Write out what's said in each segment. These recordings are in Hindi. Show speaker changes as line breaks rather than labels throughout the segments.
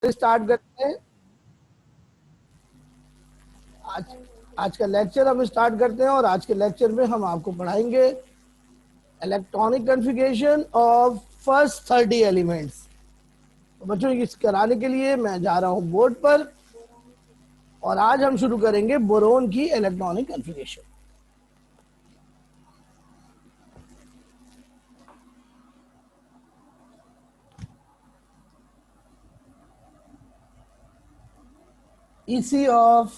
स्टार्ट करते हैं। आज आज का लेक्चर हम स्टार्ट करते हैं और आज के लेक्चर में हम आपको पढ़ाएंगे electronic configuration of first 30 elements. तो बच्चों इस कराने के लिए मैं जा रहा हूं बोर्ड पर और आज हम शुरू करेंगे बोरोन की electronic configuration. EC of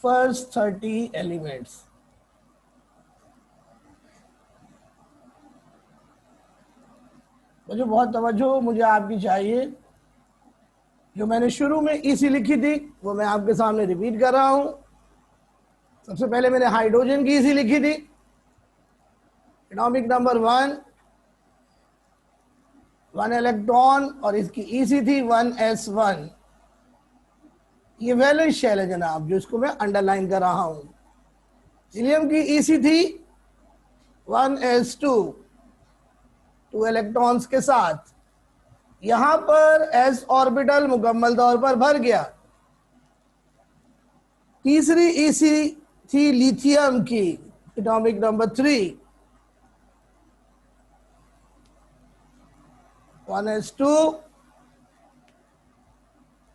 first 30 elements। मुझे बहुत तवज्जो मुझे आपकी चाहिए। जो मैंने शुरू में EC लिखी थी वो मैं आपके सामने रिपीट कर रहा हूं। सबसे पहले मैंने हाइड्रोजन की EC लिखी थी, एटॉमिक नंबर 1 इलेक्ट्रॉन, और इसकी EC थी 1s1। ये वैलेंस शेल है जनाब, जो इसको मैं अंडरलाइन कर रहा हूं। हीलियम की EC थी 1s2, 2 इलेक्ट्रॉन्स के साथ। यहां पर s ऑर्बिटल मुकम्मल तौर पर भर गया। तीसरी EC थी लिथियम की, atomic number 3, 1s2,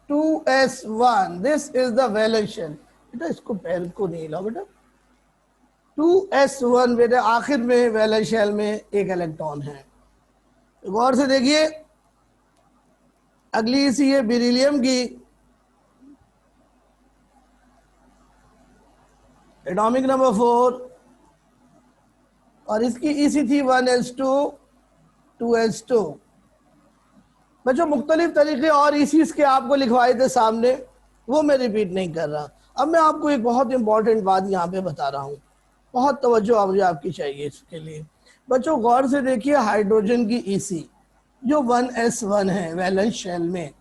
2s1। This is the valence shell. बेटा इसको पैर को नहीं हिलाओ बेटा। 2s1 बेटा आखिर में वैलेंस शेल में एक इलेक्ट्रॉन है। गौर से देखिए, अगली EC है बेरिलियम की, एटॉमिक नंबर 4, और इसकी EC थी 1s2, 2s2। बच्चों मुख्तलिफ तरीके और ECs के आपको लिखवाए थे सामने, वो मैं रिपीट नहीं कर रहा। अब मैं आपको एक बहुत इंपॉर्टेंट बात यहाँ पे बता रहा हूँ, बहुत तवज्जो मुझे आपकी चाहिए इसके लिए। बच्चों गौर से देखिए, हाइड्रोजन की EC जो 1s1 है वैलेंस शेल में।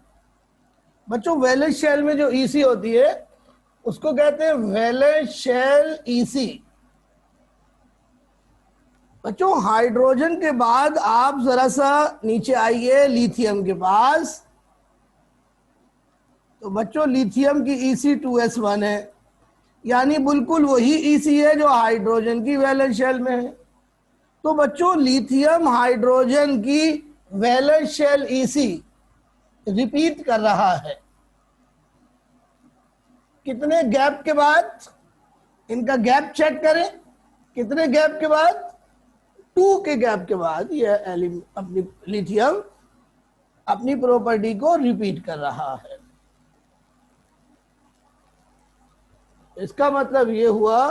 बच्चों वैलेंस शेल में जो EC होती है उसको कहते हैं वैलेंस शेल EC। बच्चों हाइड्रोजन के बाद आप जरा सा नीचे आइए लिथियम के पास। तो बच्चों लिथियम की EC 2s1 है, यानी बिल्कुल वही EC है जो हाइड्रोजन की वैलेंस शेल में है। तो बच्चों लिथियम हाइड्रोजन की वैलेंस शेल EC रिपीट कर रहा है। कितने गैप के बाद? इनका गैप चेक करें, कितने गैप के बाद? 2 के गैप के बाद ये अपनी लिथियम अपनी प्रॉपर्टी को रिपीट कर रहा है। इसका मतलब ये हुआ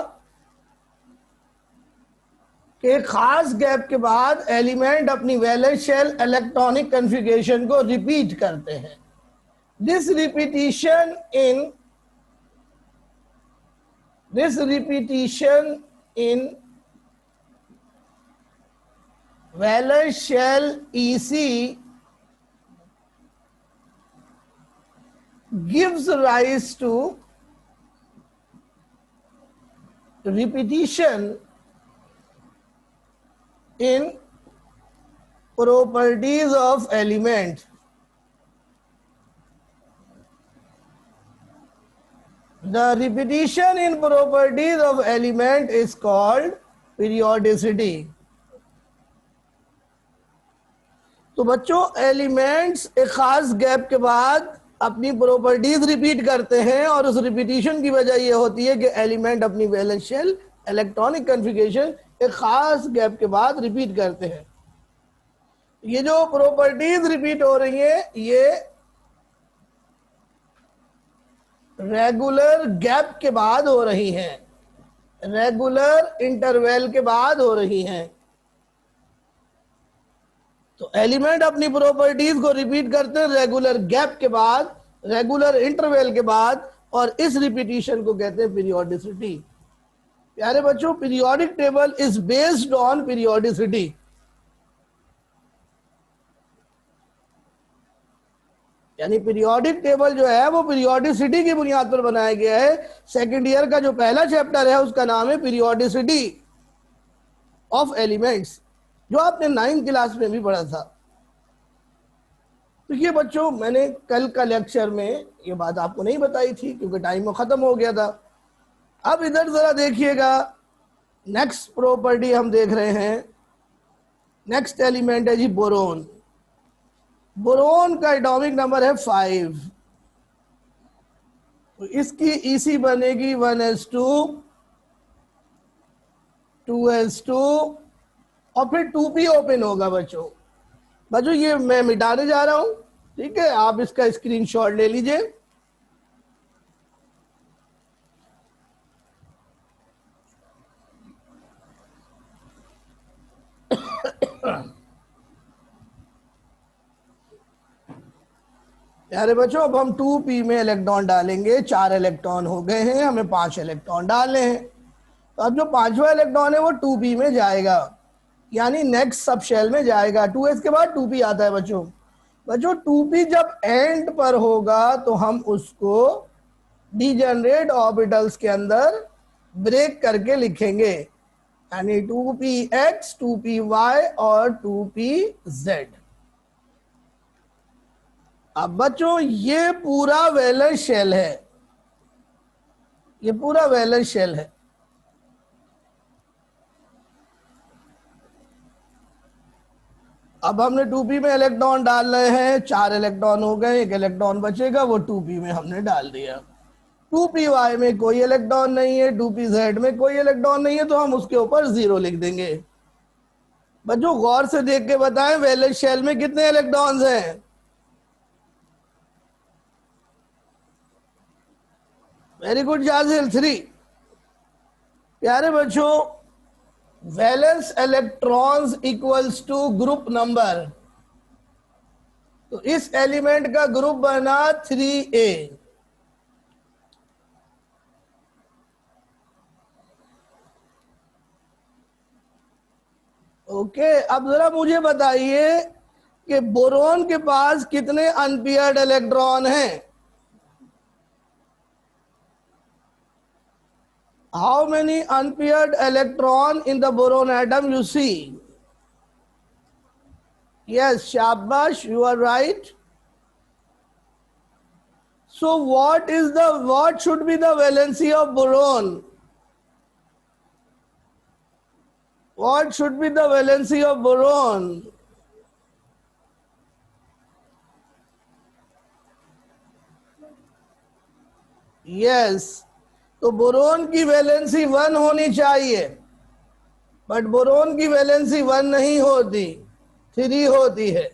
कि एक खास गैप के बाद एलिमेंट अपनी वैलेंस शेल इलेक्ट्रॉनिक कॉन्फ़िगरेशन को रिपीट करते हैं। This repetition in valence shell EC gives rise to repetition in properties of element. The repetition in properties of element is called periodicity. तो बच्चों एलिमेंट्स एक खास गैप के बाद अपनी प्रॉपर्टीज रिपीट करते हैं और उस रिपीटिशन की वजह यह होती है कि एलिमेंट अपनी वैलेंस शेल इलेक्ट्रॉनिक कॉन्फ़िगरेशन एक खास गैप के बाद रिपीट करते हैं। ये जो प्रॉपर्टीज रिपीट हो रही हैं ये रेगुलर गैप के बाद हो रही हैं, रेगुलर इंटरवल के बाद हो रही हैं। तो एलिमेंट अपनी प्रॉपर्टीज को रिपीट करते हैं रेगुलर गैप के बाद, रेगुलर इंटरवल के बाद, और इस रिपीटिशन को कहते हैं पीरियोडिसिटी। प्यारे बच्चों, periodic table is based on periodicity. यानी पीरियोडिक टेबल जो है वो पीरियोडिसिटी की बुनियाद पर बनाया गया है। सेकेंड ईयर का जो पहला चैप्टर है उसका नाम है पीरियोडिसिटी ऑफ एलिमेंट्स, जो आपने 9th क्लास में भी पढ़ा था। तो ये बच्चों मैंने कल का लेक्चर में ये बात आपको नहीं बताई थी क्योंकि टाइम खत्म हो गया था। अब इधर जरा देखिएगा, नेक्स्ट प्रॉपर्टी हम देख रहे हैं, नेक्स्ट एलिमेंट है जी बोरोन। बोरोन का एटॉमिक नंबर है 5। तो इसकी ईसी बनेगी 1s2 2s2 और फिर 2p ओपन होगा बच्चों। ये मैं मिटाने जा रहा हूं, ठीक है, आप इसका स्क्रीनशॉट ले लीजिए। प्यारे बच्चों, अब हम 2p में इलेक्ट्रॉन डालेंगे। 4 इलेक्ट्रॉन हो गए हैं, हमें 5 इलेक्ट्रॉन डालने हैं। तो अब जो 5वां इलेक्ट्रॉन है वो 2p में जाएगा, यानी नेक्स्ट सब शेल में जाएगा। 2s के बाद 2p आता है बच्चों। 2p जब एंड पर होगा तो हम उसको डीजेनरेट ऑर्बिटल्स के अंदर ब्रेक करके लिखेंगे, यानी 2px 2py और 2pz। अब बच्चों ये पूरा वैलेंस शेल है, ये पूरा वैलेंस शेल है। अब हमने 2p में इलेक्ट्रॉन डाल रहे हैं, 4 इलेक्ट्रॉन हो गए, 1 इलेक्ट्रॉन बचेगा, वो 2p में हमने डाल दिया। 2py में कोई इलेक्ट्रॉन नहीं है, 2pz में कोई इलेक्ट्रॉन नहीं है, तो हम उसके ऊपर 0 लिख देंगे। बच्चों गौर से देख के बताएं वैलेंस शेल में कितने इलेक्ट्रॉन्स हैं। Very good Jazil, 3। प्यारे बच्चों, valence electrons equals to group number. तो इस एलिमेंट का ग्रुप बना 3a। ओके, अब जरा मुझे बताइए कि बोरोन के पास कितने अनपेयर्ड इलेक्ट्रॉन हैं। How many unpaired electron in the boron atom you see? Yes, shabash, you are right. So what should be the valency of boron? What should be the valency of boron? Yes. तो बोरोन की वैलेंसी 1 होनी चाहिए, बट बोरोन की वैलेंसी 1 नहीं होती, 3 होती है।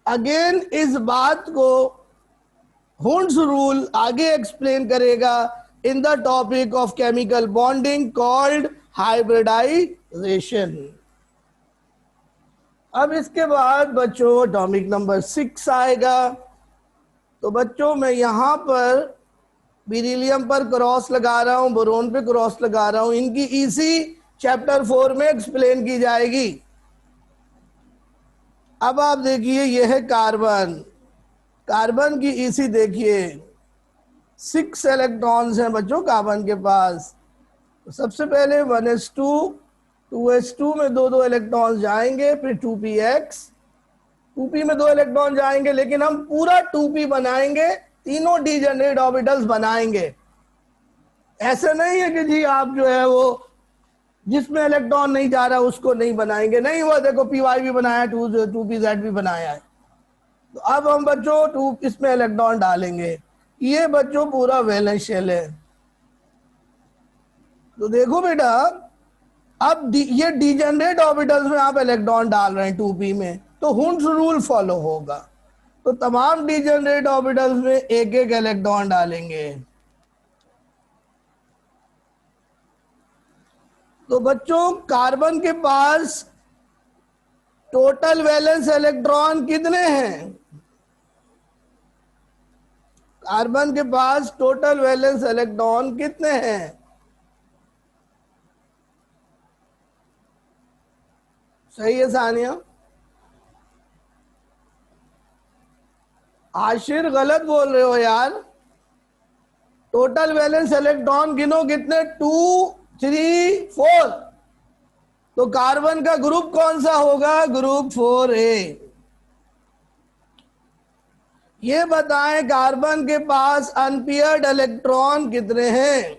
अगेन इस बात को हुंड्स रूल आगे एक्सप्लेन करेगा in the topic of chemical bonding called hybridisation. अब इसके बाद बच्चों एटॉमिक नंबर 6 आएगा। तो बच्चों मैं यहां पर बेरिलियम पर क्रॉस लगा रहा हूं, बोरोन पे क्रॉस लगा रहा हूं। इनकी ईसी चैप्टर 4 में एक्सप्लेन की जाएगी। अब आप देखिए, यह है कार्बन। कार्बन की ईसी देखिए, 6 इलेक्ट्रॉन्स हैं बच्चों कार्बन के पास। तो सबसे पहले 1s2 2s2 में 2 इलेक्ट्रॉन्स जाएंगे, फिर 2px 2p में 2 इलेक्ट्रॉन जाएंगे, लेकिन हम पूरा 2p बनाएंगे, तीनों डीजेनरेट ऑर्बिटल्स बनाएंगे। ऐसे नहीं है कि जी आप जो है वो जिसमें इलेक्ट्रॉन नहीं जा रहा उसको नहीं बनाएंगे, नहीं, वो देखो py भी बनाया, 2pz भी बनाया है। तो अब हम बच्चों इसमें इलेक्ट्रॉन डालेंगे। ये बच्चों पूरा वैलेंस शेल है। तो देखो बेटा, अब ये डीजेनरेट ऑर्बिटल्स में आप इलेक्ट्रॉन डाल रहे हैं 2p में, तो हुंड्स रूल फॉलो होगा। तो तमाम डीजेनरेट ऑर्बिटल्स में 1-1 इलेक्ट्रॉन डालेंगे। तो बच्चों कार्बन के पास टोटल वैलेंस इलेक्ट्रॉन कितने हैं? कार्बन के पास टोटल वैलेंस इलेक्ट्रॉन कितने हैं? सही है सानिया? आशिर गलत बोल रहे हो यार। टोटल वैलेंस इलेक्ट्रॉन गिनो कितने, 2 3 4। तो कार्बन का ग्रुप कौन सा होगा? Group 4a। ये बताएं कार्बन के पास अनपेयर्ड इलेक्ट्रॉन कितने हैं?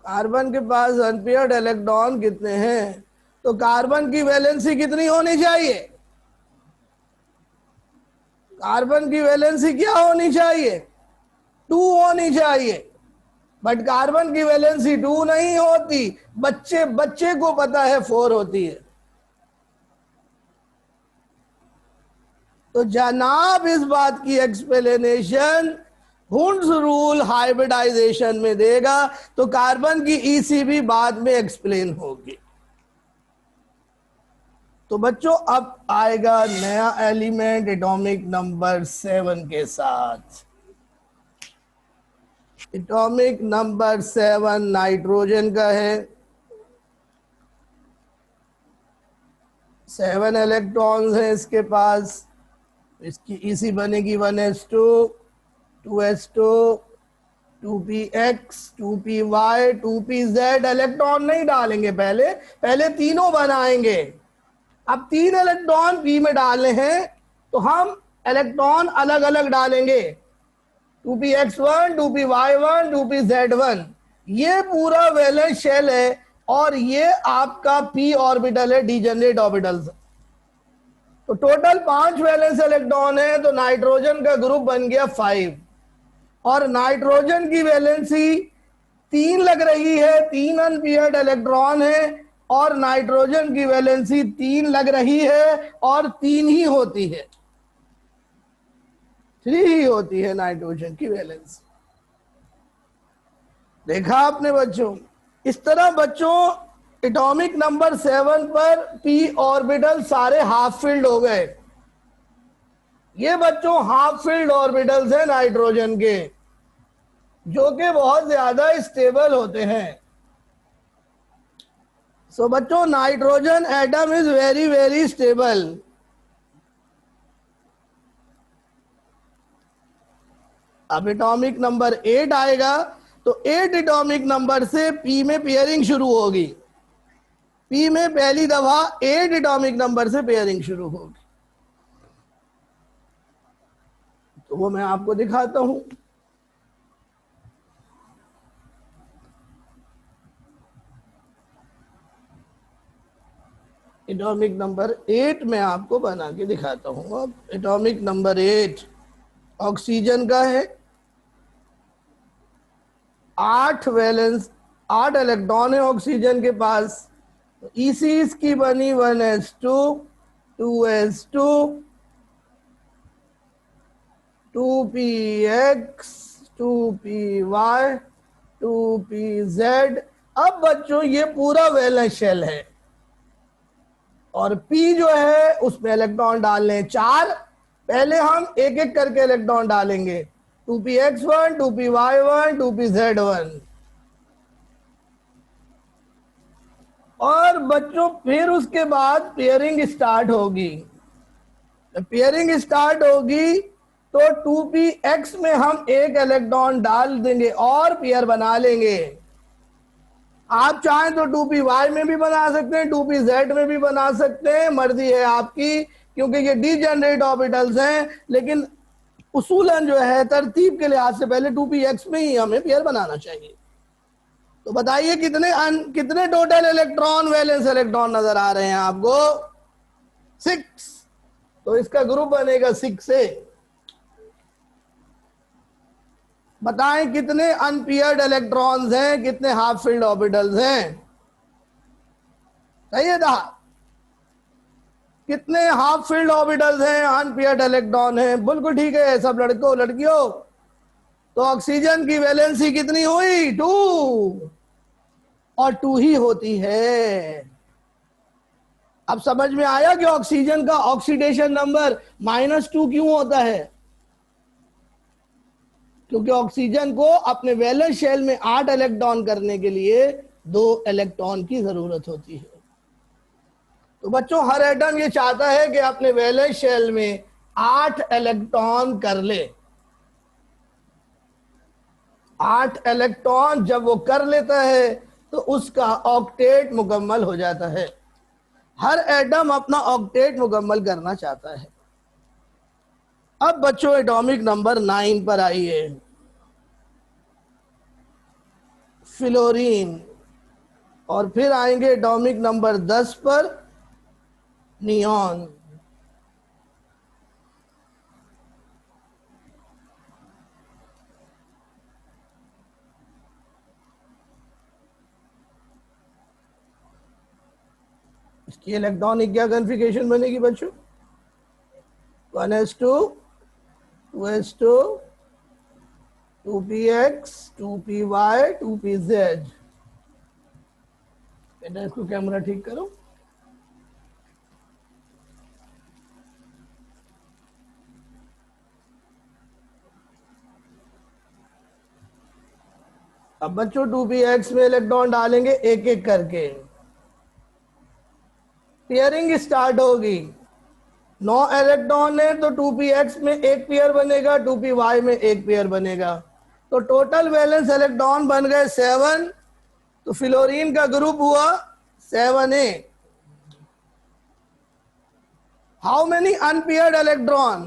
कार्बन के पास अनपेयर्ड इलेक्ट्रॉन कितने हैं? तो कार्बन की वैलेंसी कितनी होनी चाहिए? कार्बन की वैलेंसी क्या होनी चाहिए? 2 होनी चाहिए। बट कार्बन की वैलेंसी 2 नहीं होती, बच्चे बच्चे को पता है 4 होती है। तो जनाब इस बात की एक्सप्लेनेशन हुंड्स रूल हाइब्रिडाइजेशन में देगा, तो कार्बन की ईसी भी बाद में एक्सप्लेन होगी। तो बच्चों अब आएगा नया एलिमेंट एटॉमिक नंबर 7 के साथ। एटॉमिक नंबर 7 नाइट्रोजन का है। 7 इलेक्ट्रॉन्स हैं इसके पास। इसकी ईसी बनेगी 1s2 2s2 2px 2py 2pz। Electron नहीं डालेंगे, पहले तीनों बनाएंगे। अब 3 इलेक्ट्रॉन पी में डालने हैं तो हम इलेक्ट्रॉन अलग अलग डालेंगे, 2px1 2py1 2pz1। ये पूरा वैलेंस शेल है और ये आपका p ऑर्बिटल है, डीजेनरेट ऑर्बिटल्स। तो टोटल 5 वैलेंस इलेक्ट्रॉन है, तो नाइट्रोजन का ग्रुप बन गया 5। और नाइट्रोजन की वैलेंसी 3 लग रही है, 3 अनपेयर्ड इलेक्ट्रॉन है, और नाइट्रोजन की वैलेंसी 3 लग रही है और 3 ही होती है, 3 ही होती है नाइट्रोजन की वैलेंसी। देखा आपने बच्चों? इस तरह बच्चों एटॉमिक नंबर 7 पर p ऑर्बिटल सारे हाफ फिल्ड हो गए। ये बच्चों हाफ फिल्ड ऑर्बिटल्स हैं नाइट्रोजन के, जो कि बहुत ज्यादा स्टेबल होते हैं। सो बच्चों nitrogen atom is very very stable. अब एटॉमिक नंबर 8 आएगा, तो 8 एटॉमिक नंबर से p में पेयरिंग शुरू होगी। p में पहली दफा 8 एटॉमिक नंबर से पेयरिंग शुरू होगी, तो वो मैं आपको दिखाता हूं। एटॉमिक नंबर 8 में आपको बना के दिखाता हूं। अब एटॉमिक नंबर 8 ऑक्सीजन का है। 8 वैलेंस 8 इलेक्ट्रॉन है ऑक्सीजन के पास। ईसी इसकी बनी 1s2 2s2 2px 2py 2pz। अब बच्चों ये पूरा वैलेंस शेल है और p जो है उसमें इलेक्ट्रॉन डालने 4। पहले हम एक एक करके इलेक्ट्रॉन डालेंगे, 2px1 2py1 2pz1। और बच्चों फिर उसके बाद पेयरिंग स्टार्ट होगी। पेयरिंग स्टार्ट होगी तो 2px में हम एक इलेक्ट्रॉन डाल देंगे और पेयर बना लेंगे। आप चाहें तो 2py में भी बना सकते हैं, 2pz में भी बना सकते हैं, मर्जी है आपकी, क्योंकि ये डीजेनरेट ऑर्बिटल्स हैं। लेकिन उसूलन जो है तरतीब के लिहाज से पहले 2px में ही हमें पेयर बनाना चाहिए। तो बताइए कितने टोटल इलेक्ट्रॉन वैलेंस इलेक्ट्रॉन नजर आ रहे हैं आपको? 6। तो इसका ग्रुप बनेगा 6 से। बताएं कितने अनपेयर्ड इलेक्ट्रॉन्स हैं, कितने हाफ फिल्ड ऑर्बिटल्स हैं? सही है था? कितने हाफ फिल्ड ऑर्बिटल्स हैं, अनपेयर्ड इलेक्ट्रॉन हैं? बिल्कुल ठीक है सब लड़कों लड़कियों। तो ऑक्सीजन की वैलेंसी कितनी हुई? 2, और 2 ही होती है। अब समझ में आया कि ऑक्सीजन का ऑक्सीडेशन नंबर -2 क्यों होता है? क्योंकि ऑक्सीजन को अपने वैलेंस शेल में 8 इलेक्ट्रॉन करने के लिए 2 इलेक्ट्रॉन की जरूरत होती है। तो बच्चों हर एटम ये चाहता है कि अपने वैलेंस शेल में 8 इलेक्ट्रॉन कर ले। 8 इलेक्ट्रॉन जब वो कर लेता है तो उसका ऑक्टेट मुकम्मल हो जाता है। हर एटम अपना ऑक्टेट मुकम्मल करना चाहता है। अब बच्चों एटॉमिक नंबर 9 पर आइए, फ्लोरीन, और फिर आएंगे एटॉमिक नंबर 10 पर नियॉन। इसकी इलेक्ट्रॉनिक क्या कॉन्फ़िगरेशन बनेगी बच्चों? 1s2 2s2 2px 2py 2pz। बेटा इसको कैमरा ठीक करो। अब बच्चों 2px में इलेक्ट्रॉन डालेंगे एक एक करके, पेयरिंग स्टार्ट होगी। 9 इलेक्ट्रॉन है तो 2px में एक पेयर बनेगा, 2py में एक पेयर बनेगा, तो टोटल वैलेंस इलेक्ट्रॉन बन गए 7। तो फ्लोरीन का ग्रुप हुआ 7a। How many unpaired electron?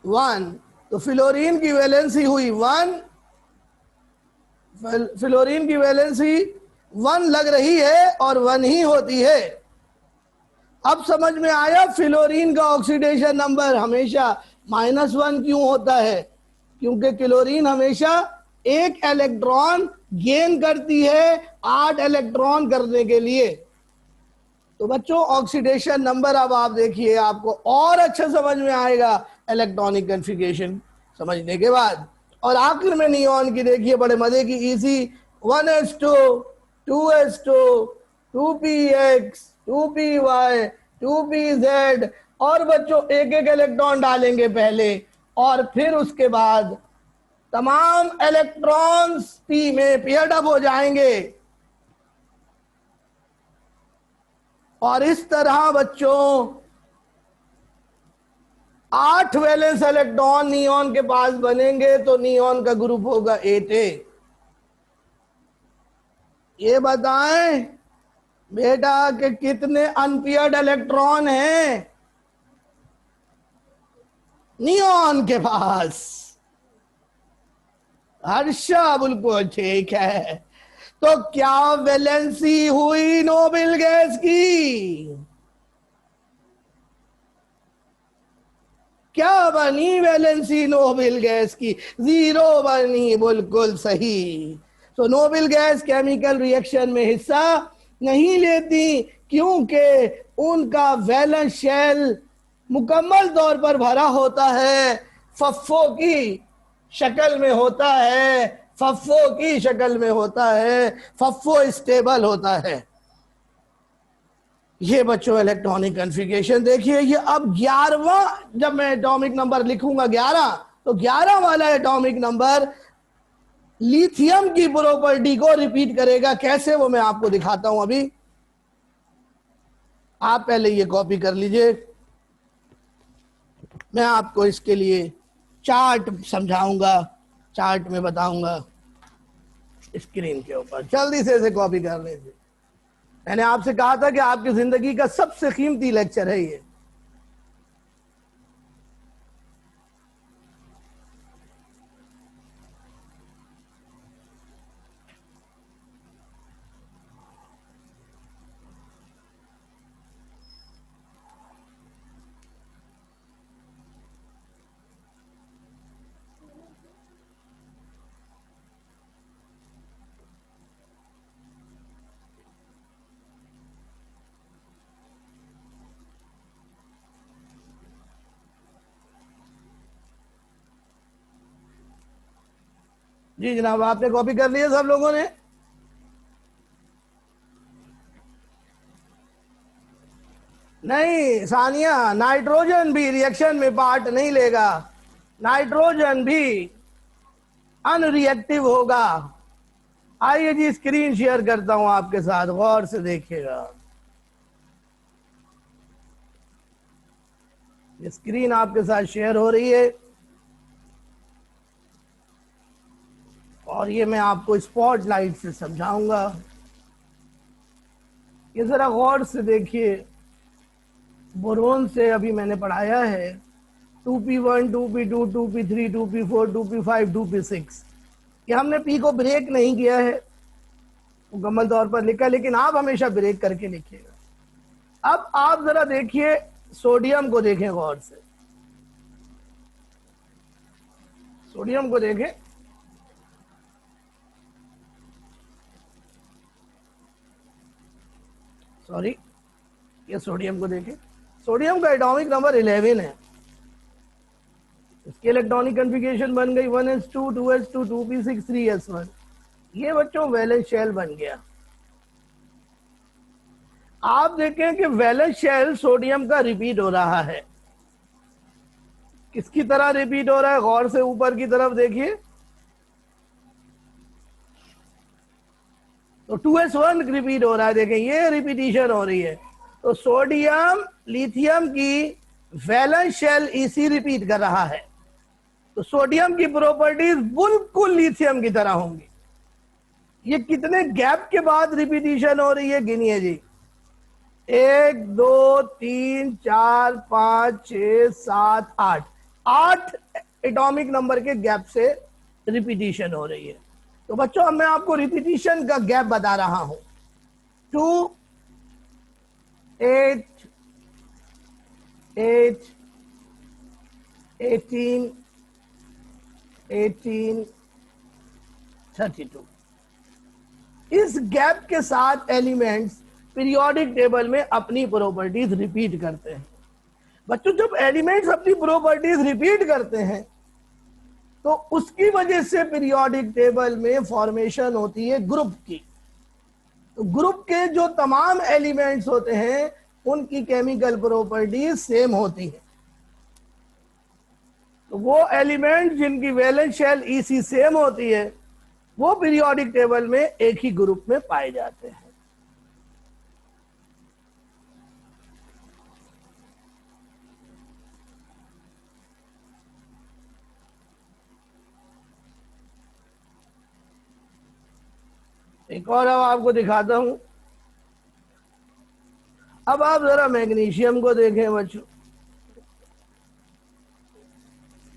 1। तो फ्लोरीन की वैलेंसी हुई 1, फ्लोरीन की वैलेंसी 1 लग रही है और 1 ही होती है। अब समझ में आया फ्लोरीन का ऑक्सीडेशन नंबर हमेशा -1 क्यों होता है? क्योंकि क्लोरीन हमेशा एक इलेक्ट्रॉन गेन करती है 8 इलेक्ट्रॉन करने के लिए। तो बच्चों ऑक्सीडेशन नंबर अब आप देखिए, आपको और अच्छा समझ में आएगा इलेक्ट्रॉनिक कॉन्फ़िगरेशन समझने के बाद। और आखिर में नियॉन की देखिए बड़े मजे की, easy 1s2 2s2 2px 2py 2pz। और बच्चों एक एक इलेक्ट्रॉन डालेंगे पहले, और फिर उसके बाद तमाम इलेक्ट्रॉन्स p में पेयर्ड अप हो जाएंगे। और इस तरह बच्चों 8 वैलेंस इलेक्ट्रॉन नियॉन के पास बनेंगे, तो नियॉन का ग्रुप होगा 8a। ये बताएं बेटा कि कितने अनपेयर्ड इलेक्ट्रॉन हैं नियॉन के पास? हर्षा बिल्कुल ठीक है। तो क्या वैलेंसी हुई नोबेल गैस की? क्या बनी वैलेंसी नोबेल गैस की? 0 बनी, बिल्कुल सही। तो नोबेल गैस केमिकल रिएक्शन में हिस्सा नहीं लेती क्योंकि उनका वैलेंस शेल मुकम्मल तौर पर भरा होता है, फफ्फो की शक्ल में होता है, फफ्फो की शक्ल में होता है, फफ्फो स्टेबल होता है। ये बच्चों इलेक्ट्रॉनिक कॉन्फ़िगरेशन देखिए। ये अब 11वां, जब मैं एटॉमिक नंबर लिखूंगा 11, तो 11 वाला एटॉमिक नंबर लिथियम की प्रॉपर्टी को रिपीट करेगा। कैसे वो मैं आपको दिखाता हूं अभी। आप पहले ये कॉपी कर लीजिए, मैं आपको इसके लिए चार्ट समझाऊंगा, चार्ट में बताऊंगा स्क्रीन के ऊपर। जल्दी से इसे कॉपी कर लीजिए। मैंने आपसे कहा था कि आपकी जिंदगी का सबसे कीमती लेक्चर है ये। जी जनाब, आपने कॉपी कर लिया सब लोगों ने? नहीं सानिया, नाइट्रोजन भी रिएक्शन में पार्ट नहीं लेगा, नाइट्रोजन भी अनरिएक्टिव होगा। आइए जी स्क्रीन शेयर करता हूं आपके साथ, गौर से देखिएगा। ये स्क्रीन आपके साथ शेयर हो रही है, और ये मैं आपको स्पॉटलाइट से समझाऊंगा। ये जरा गौर से देखिए, बोरोन से अभी मैंने पढ़ाया है 2p1, 2p2, 2p3, 2p4, 2p5, 2p6। ये हमने पी को ब्रेक नहीं किया है, मुकम्मल तौर पर लिखा, लेकिन आप हमेशा ब्रेक करके लिखिएगा। अब आप जरा देखिए, सोडियम को देखें गौर से, सोडियम को देखें। सॉरी, ये सोडियम को देखें। सोडियम का एटॉमिक नंबर 11 है। इसकी इलेक्ट्रॉनिक कॉन्फ़िगरेशन बन गई 1s2, 2s2, 2p6, 3s1। ये बच्चों वैलेंस शेल बन गया। आप देखें कि वैलेंस शेल सोडियम का रिपीट हो रहा है। किसकी तरह रिपीट हो रहा है? गौर से ऊपर की तरफ देखिए, तो 2s1 रिपीट हो रहा है। देखें, ये रिपीटिशन हो रही है। तो सोडियम लिथियम की वैलेंस शेल इसी रिपीट कर रहा है। तो सोडियम की प्रॉपर्टीज बिल्कुल लिथियम की तरह होंगी। ये कितने गैप के बाद रिपीटिशन हो रही है, गिनिए जी। 1, 2, 3, 4, 5, 6, 7, 8, 8 एटॉमिक नंबर के गैप से रिपीटिशन हो रही है। तो बच्चों, अब मैं आपको रिपीटिशन का गैप बता रहा हूं। 2, 8, 8, 18, 18, 32। इस गैप के साथ एलिमेंट्स पीरियोडिक टेबल में अपनी प्रॉपर्टीज रिपीट करते हैं। बच्चों, जब एलिमेंट्स अपनी प्रॉपर्टीज रिपीट करते हैं तो उसकी वजह से पीरियोडिक टेबल में फॉर्मेशन होती है ग्रुप की। तो ग्रुप के जो तमाम एलिमेंट्स होते हैं उनकी केमिकल प्रॉपर्टीज सेम होती है। तो वो एलिमेंट जिनकी वैलेंस शेल ईसी सेम होती है वो पीरियोडिक टेबल में एक ही ग्रुप में पाए जाते हैं। एक और अब आपको दिखाता हूं। अब आप जरा मैग्नीशियम को देखें बच्चों।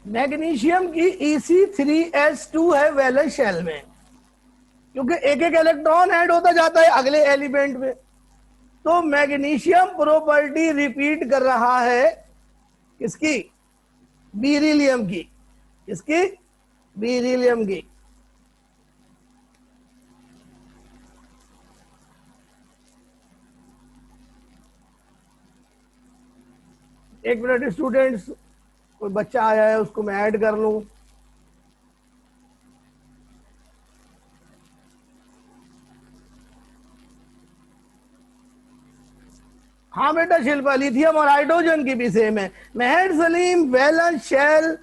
मैग्नीशियम की Ec3s2 है वैलेंस शेल में, क्योंकि एक एक इलेक्ट्रॉन ऐड होता जाता है अगले एलिमेंट में। तो मैग्नीशियम प्रॉपर्टी रिपीट कर रहा है किसकी? बेरिलियम की। किसकी? बेरिलियम की। एक मिनट स्टूडेंट्स, कोई बच्चा आया है उसको मैं ऐड कर लूं। हाँ बेटा शिल्पा, लिथियम और हाइड्रोजन की भी सेम है। Mehar Saleem, valence shell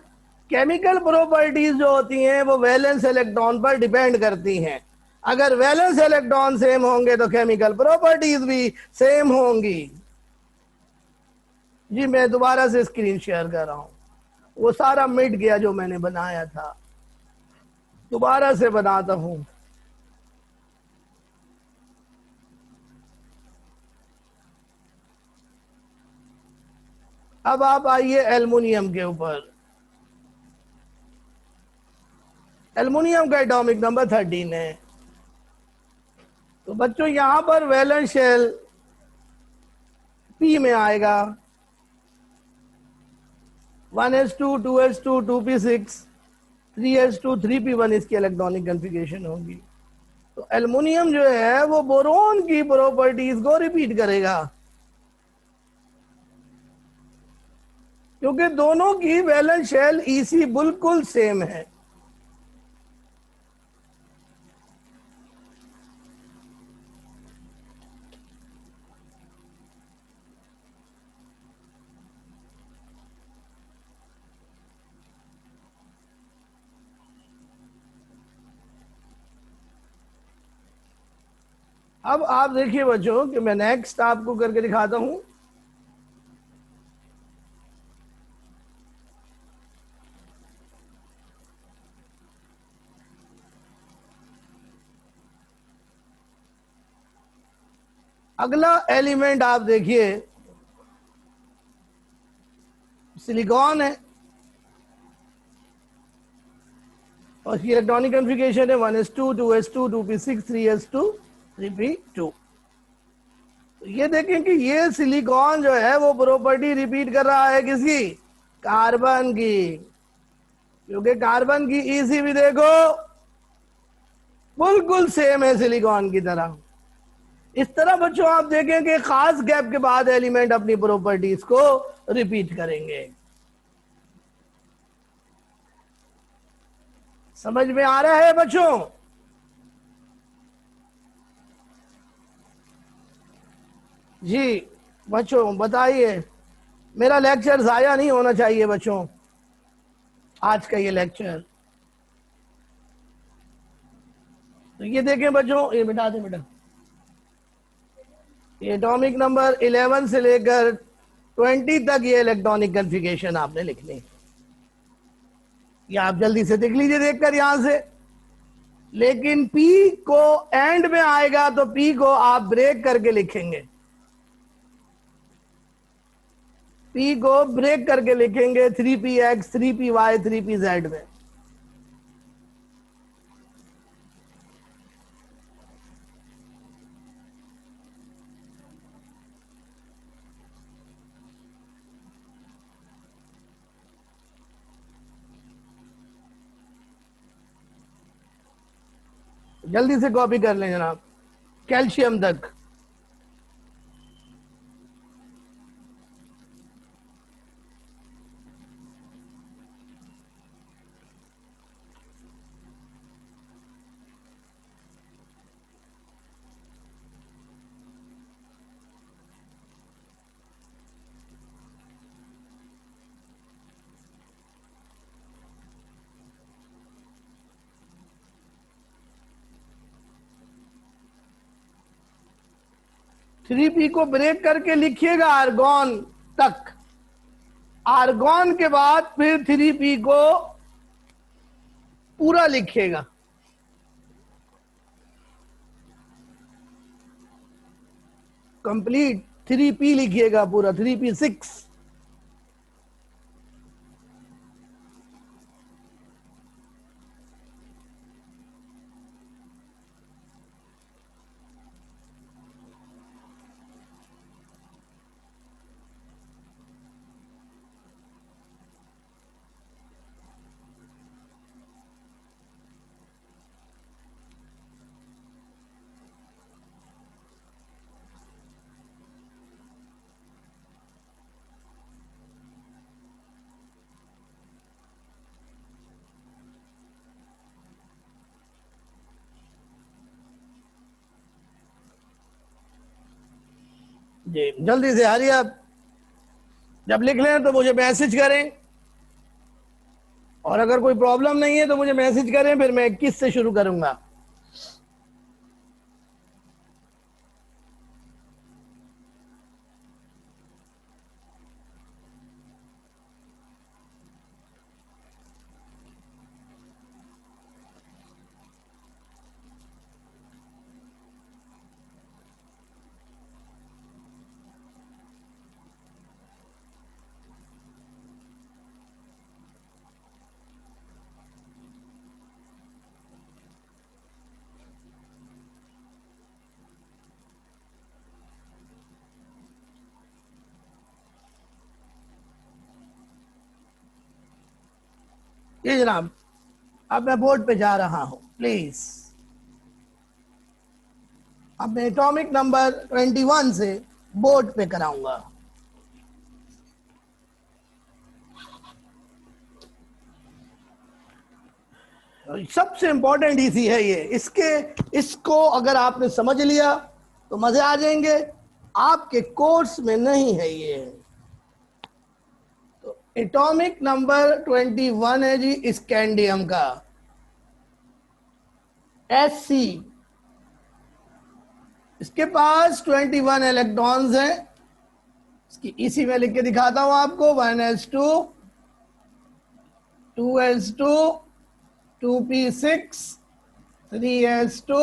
chemical properties जो होती हैं वो वैलेंस इलेक्ट्रॉन पर डिपेंड करती हैं। अगर वैलेंस इलेक्ट्रॉन सेम होंगे तो केमिकल प्रॉपर्टीज भी सेम होंगी। जी मैं दोबारा से स्क्रीन शेयर कर रहा हूं, वो सारा मिट गया जो मैंने बनाया था। दोबारा से बनाता हूं। अब आप आइए एल्युमिनियम के ऊपर। एल्युमिनियम का एटॉमिक नंबर 13 है। तो बच्चों यहां पर वैलेंस शेल पी में आएगा 1s2, 2s2, 2p6, 3s2, 3p1 इसकी इलेक्ट्रॉनिक कॉन्फ़िगरेशन होगी। तो एल्युमिनियम जो है वो बोरोन की प्रॉपर्टीज को रिपीट करेगा, क्योंकि दोनों की वैलेंस शेल ईसी बिल्कुल सेम है। अब आप देखिए बच्चों कि मैं नेक्स्ट आपको करके दिखाता हूं। अगला एलिमेंट आप देखिए, सिलिकॉन है और इसकी इलेक्ट्रॉनिक कॉन्फ़िगरेशन है 1s2 2s2 2p6 3s2 3p2। ये देखें कि ये सिलिकॉन जो है वो प्रॉपर्टी रिपीट कर रहा है किसकी, कार्बन की, क्योंकि कार्बन की ईसी भी देखो बिल्कुल सेम है सिलिकॉन की तरह। इस तरह बच्चों आप देखें कि खास गैप के बाद एलिमेंट अपनी प्रॉपर्टीज को रिपीट करेंगे। समझ में आ रहा है बच्चों? जी बच्चों बताइए, मेरा लेक्चर जाया नहीं होना चाहिए बच्चों, आज का ये लेक्चर। तो ये देखें बच्चों, ये मिटा दे बेटा, ये एटॉमिक नंबर 11 से लेकर 20 तक ये इलेक्ट्रॉनिक कॉन्फ़िगरेशन आपने लिखनी है। ये आप जल्दी से देख लीजिए देखकर यहां से। लेकिन P को एंड में आएगा तो P को आप ब्रेक करके लिखेंगे, P को ब्रेक करके लिखेंगे 3px 3py 3pz में। जल्दी से कॉपी कर लें जनाब, कैल्शियम तक। थ्री पी को ब्रेक करके लिखिएगा आर्गॉन तक, आर्गॉन के बाद फिर 3p को पूरा लिखिएगा। कंप्लीट 3p लिखिएगा पूरा, 3p6। जी जल्दी से हरी आप, जब लिख लें तो मुझे मैसेज करें, और अगर कोई प्रॉब्लम नहीं है तो मुझे मैसेज करें, फिर मैं 21 से शुरू करूंगा। जी जनाब, अब मैं बोर्ड पे जा रहा हूं प्लीज। अब मैं एटॉमिक नंबर 21 से बोर्ड पे कराऊंगा। सबसे इंपॉर्टेंट इसी है ये, इसको अगर आपने समझ लिया तो मजे आ जाएंगे। आपके कोर्स में नहीं है ये। तो एटॉमिक नंबर 21 है जी स्कैंडियम का, Sc। इसके पास 21 इलेक्ट्रॉन्स हैं। इसकी इसी में लिख के दिखाता हूं आपको, 1s2 2s2 2p6 3s2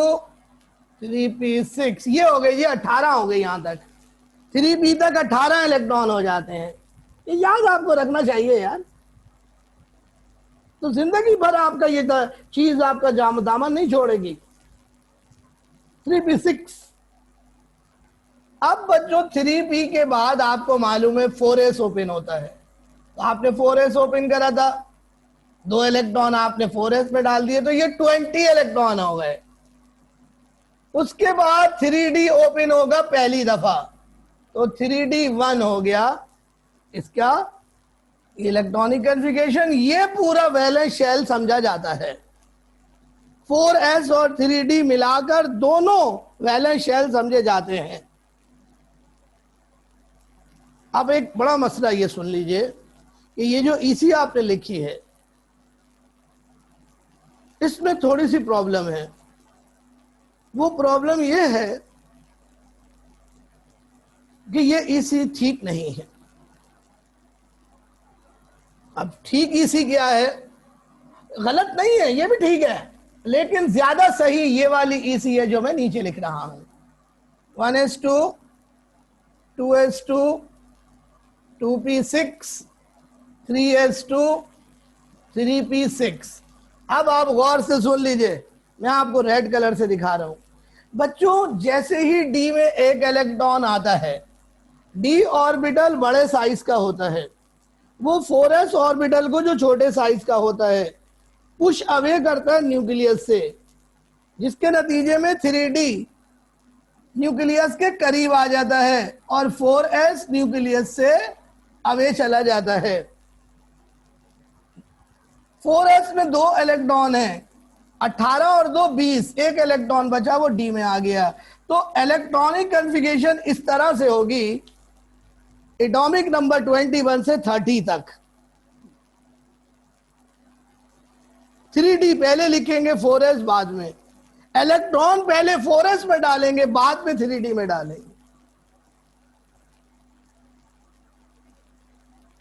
3p6, ये हो गई, ये 18 हो गई। यहां तक 3p तक 18 इलेक्ट्रॉन हो जाते हैं। ये याद आपको रखना चाहिए यार, तो जिंदगी भर आपका ये चीज आपका दामन नहीं छोड़ेगी। 3p6। अब बच्चों 3p के बाद आपको मालूम है 4s ओपन होता है, तो आपने 4s ओपन करा था, 2 इलेक्ट्रॉन आपने 4s में डाल दिए, तो ये 20 इलेक्ट्रॉन हो गए। उसके बाद 3d ओपन होगा पहली दफा, तो 3d1 हो गया इसका इलेक्ट्रॉनिक कॉन्फ़िगरेशन। ये पूरा वैलेंस शेल समझा जाता है। 4s और 3d मिलाकर दोनों वैलेंस शेल समझे जाते हैं। अब एक बड़ा मसला ये सुन लीजिए कि ये जो ईसी आपने लिखी है, इसमें थोड़ी सी प्रॉब्लम है। वो प्रॉब्लम ये है कि ये ईसी ठीक नहीं है। अब ठीक ईसी क्या है, गलत नहीं है, ये भी ठीक है, लेकिन ज्यादा सही ये वाली ईसी है जो मैं नीचे लिख रहा हूं। 1s2, 2s2, 2p6, 3s2, 3p6। अब आप गौर से सुन लीजिए, मैं आपको रेड कलर से दिखा रहा हूं। बच्चों जैसे ही डी में एक इलेक्ट्रॉन आता है, डी ऑर्बिटल बड़े साइज का होता है, वो 4s ऑर्बिटल को जो छोटे साइज का होता है पुश अवे करता है न्यूक्लियस से, जिसके नतीजे में 3d न्यूक्लियस के करीब आ जाता है और 4s न्यूक्लियस से अवे चला जाता है। 4s में 2 इलेक्ट्रॉन है, 18 और 2 20, एक इलेक्ट्रॉन बचा, वो डी में आ गया। तो इलेक्ट्रॉनिक कॉन्फ़िगरेशन इस तरह से होगी, एटॉमिक नंबर 21 से 30 तक। 3d पहले लिखेंगे, 4s बाद में। इलेक्ट्रॉन पहले 4s में डालेंगे, बाद में 3d में डालेंगे।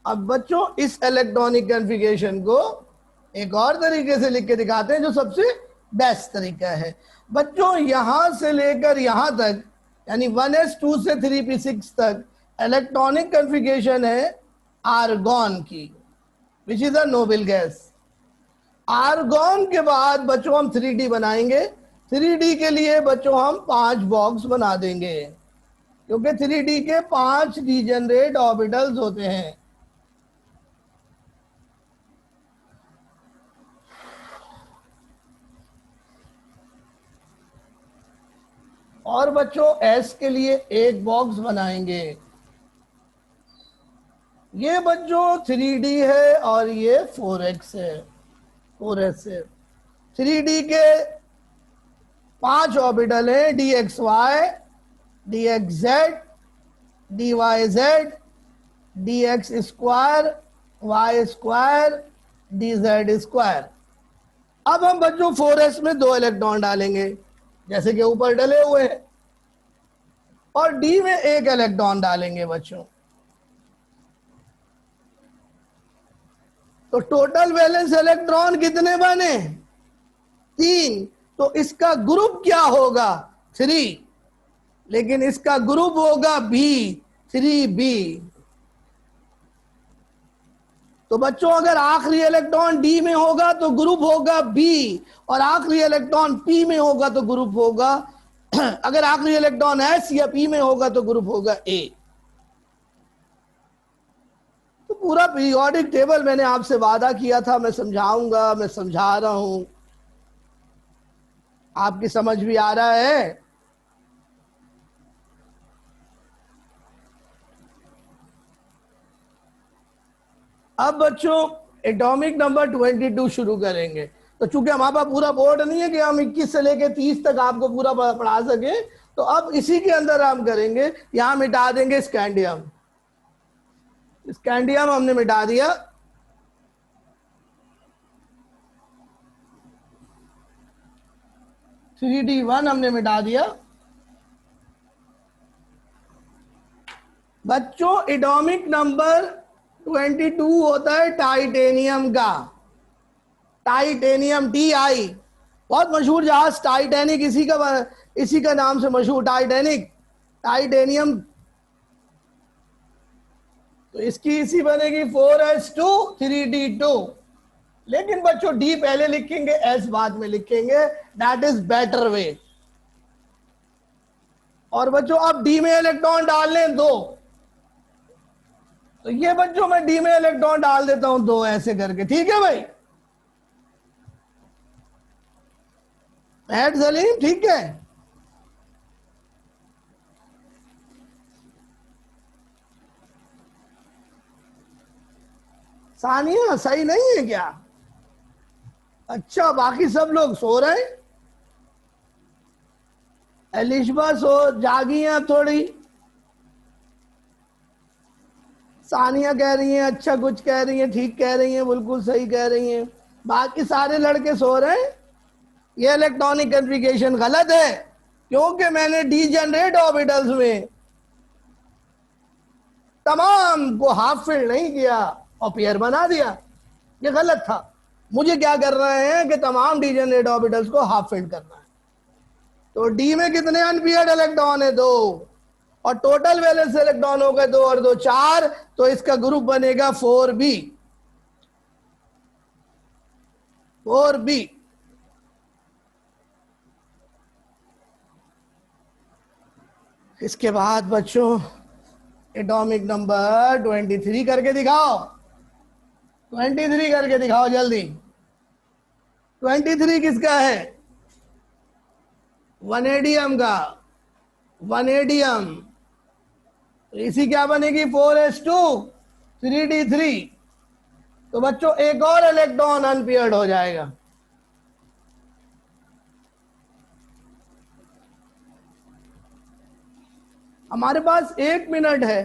अब बच्चों इस इलेक्ट्रॉनिक कॉन्फ़िगरेशन को एक और तरीके से लिख के दिखाते हैं, जो सबसे बेस्ट तरीका है। बच्चों यहां से लेकर यहां तक, यानी 1s2 से 3p6 तक इलेक्ट्रॉनिक कॉन्फ़िगरेशन है आर्गॉन की, which is a noble gas. Argon के बाद बच्चों हम 3d बनाएंगे। 3d के लिए बच्चों हम 5 बॉक्स बना देंगे, क्योंकि 3d के 5 डिजेनरेट ऑर्बिटल्स होते हैं। और बच्चों s के लिए 1 बॉक्स बनाएंगे। ये बच्चों 3d है और ये 4x है, 4s है। 3d के 5 ऑर्बिटल है, dxy, dxz, dyz, dx square, y square, dz square. अब हम बच्चों 4s में 2 इलेक्ट्रॉन डालेंगे, जैसे कि ऊपर डले हुए हैं, और डी में 1 इलेक्ट्रॉन डालेंगे बच्चों। तो टोटल वैलेंस इलेक्ट्रॉन कितने बने? 3। तो इसका ग्रुप क्या होगा? 3, लेकिन इसका ग्रुप होगा B, 3b। तो बच्चों अगर आखिरी इलेक्ट्रॉन डी में होगा तो ग्रुप होगा बी, और आखिरी इलेक्ट्रॉन पी में होगा तो ग्रुप होगा अगर आखिरी इलेक्ट्रॉन एस या पी में होगा तो ग्रुप होगा ए। तो पूरा पीरियोडिक टेबल मैंने आपसे वादा किया था मैं समझाऊंगा, मैं समझा रहा हूं। आपकी समझ भी आ रहा है? अब बच्चों एटॉमिक नंबर 22 शुरू करेंगे। तो चूंकि हमारे पास पूरा बोर्ड नहीं है कि हम 21 से लेके 30 तक आपको पूरा पढ़ा सके, तो अब इसी के अंदर हम करेंगे। यहां मिटा देंगे स्कैंडियम। स्कैंडियम हमने मिटा दिया। (3d1) हमने मिटा दिया। बच्चों एटॉमिक नंबर 22 होता है टाइटेनियम का। टाइटेनियम, TI, बहुत मशहूर जहाज टाइटैनिक इसी का इसी का नाम से मशहूर टाइटैनिक, टाइटेनियम। तो इसकी इसी बनेगी 4s2 3d2। लेकिन बच्चों डी पहले लिखेंगे, एस बाद में लिखेंगे, दैट इज बेटर वे। और बच्चों अब डी में इलेक्ट्रॉन डाल लें 2, तो ये बच्चों मैं डी में इलेक्ट्रॉन डाल देता हूं 2 ऐसे करके, ठीक है भाई? ऐड सलीम, ठीक है? सानिया सही नहीं है क्या? अच्छा, बाकी सब लोग सो रहे हैं? एलिशबा सो जागी हैं थोड़ी, सानिया कह रही हैं अच्छा कुछ कह रही हैं, ठीक कह रही हैं, बिल्कुल सही कह रही हैं। बाकी सारे लड़के सो रहे हैं। ये इलेक्ट्रॉनिक कन्फिगरेशन गलत है, क्योंकि मैंने डीजेनरेट ऑर्बिटल्स में तमाम को हाफ फील्ड नहीं किया और पेयर बना दिया। ये गलत था। मुझे क्या कर रहे हैं कि तमाम डीजेनरेट ऑर्बिटल्स को हाफ फील्ड करना है। तो डी में कितने अनपेयर्ड इलेक्ट्रॉन है? 2, और टोटल वैलेंस इलेक्ट्रॉन हो गए 2 और 2 4, तो इसका ग्रुप बनेगा 4b। 4b। इसके बाद बच्चों एटॉमिक नंबर 23 करके दिखाओ, 23 करके दिखाओ जल्दी। 23 किसका है? वनेडियम का, वनेडियम। इसी क्या बनेगी? 4s2 3d3। तो बच्चों एक और इलेक्ट्रॉन अनपेयर्ड हो जाएगा। हमारे पास 1 मिनट है,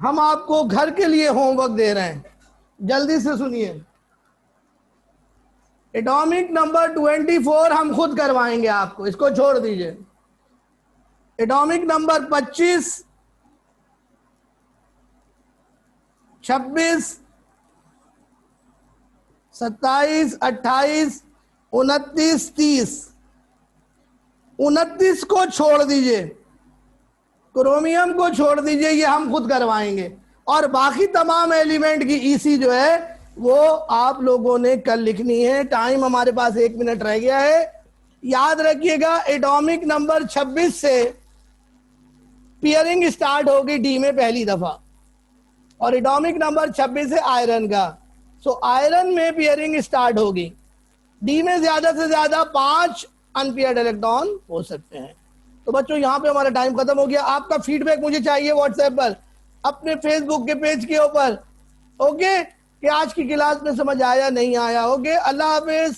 हम आपको घर के लिए होमवर्क दे रहे हैं, जल्दी से सुनिए। एटॉमिक नंबर 24 हम खुद करवाएंगे आपको, इसको छोड़ दीजिए। Atomic number 25, 26, 27, 28, 29, 30। 29 को छोड़ दीजिए, क्रोमियम को छोड़ दीजिए, ये हम खुद करवाएंगे। और बाकी तमाम एलिमेंट की ईसी जो है वो आप लोगों ने कल लिखनी है। टाइम हमारे पास 1 मिनट रह गया है। याद रखिएगा एटॉमिक नंबर 26 से पियरिंग स्टार्ट होगी डी में पहली दफा, और एटॉमिक नंबर 26 है आयरन का। सो आयरन में पियरिंग स्टार्ट होगी। डी में ज्यादा से ज्यादा 5 अनपेयर्ड इलेक्ट्रॉन हो सकते हैं। तो बच्चों यहाँ पे हमारा टाइम खत्म हो गया। आपका फीडबैक मुझे चाहिए व्हाट्सएप पर, अपने फेसबुक के पेज के ऊपर, ओके? कि आज की क्लास में समझ आया नहीं आया। ओके, अल्लाह हाफिज।